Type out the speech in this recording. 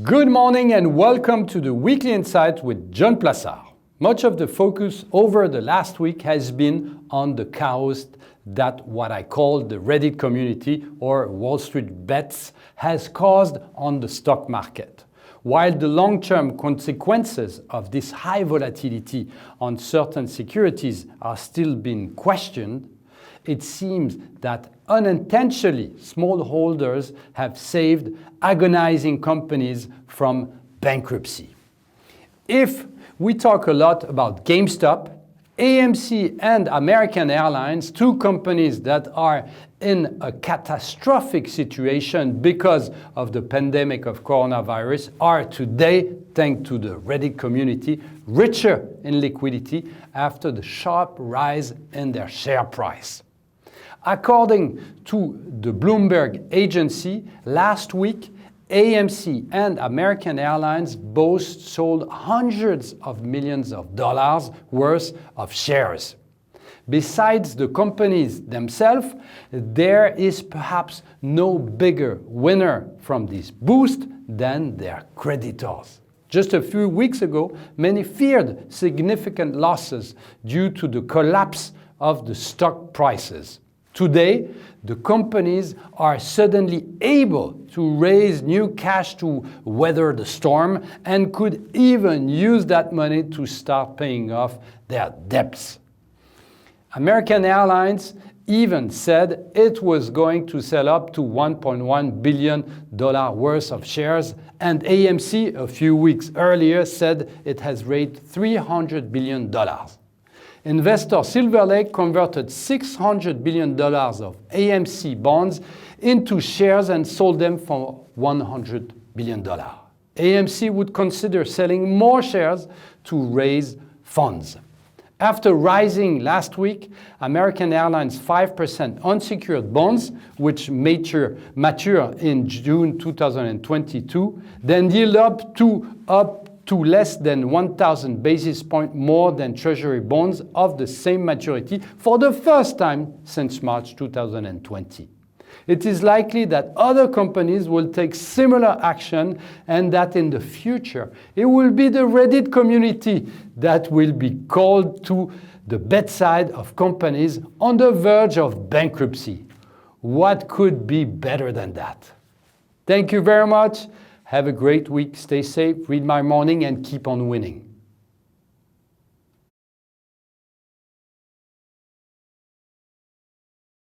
Good morning and welcome to the Weekly Insight with John Plassard. Much of the focus over the last week has been on the chaos that what I call the Reddit community or Wall Street bets has caused on the stock market. While the long-term consequences of this high volatility on certain securities are still being questioned, it seems that unintentionally small holders have saved agonizing companies from bankruptcy. If we talk a lot about GameStop, AMC and American Airlines, two companies that are in a catastrophic situation because of the pandemic of coronavirus, are today, thanks to the Reddit community, richer in liquidity after the sharp rise in their share price. According to the Bloomberg agency, last week, AMC and American Airlines both sold hundreds of millions of dollars worth of shares. Besides the companies themselves, there is perhaps no bigger winner from this boost than their creditors. Just a few weeks ago, many feared significant losses due to the collapse of the stock prices. Today, the companies are suddenly able to raise new cash to weather the storm and could even use that money to start paying off their debts. American Airlines even said it was going to sell up to $1.1 billion worth of shares, and AMC a few weeks earlier said it has raised $300 billion. Investor Silver Lake converted $600 billion of AMC bonds into shares and sold them for $100 billion. AMC would consider selling more shares to raise funds. After rising last week, American Airlines 5% unsecured bonds, which mature in June 2022, then yield up to less than 1,000 basis points more than Treasury bonds of the same maturity for the first time since March 2020. It is likely that other companies will take similar action and that in the future it will be the Reddit community that will be called to the bedside of companies on the verge of bankruptcy. What could be better than that? Thank you very much. Have a great week, stay safe, read my morning, and keep on winning.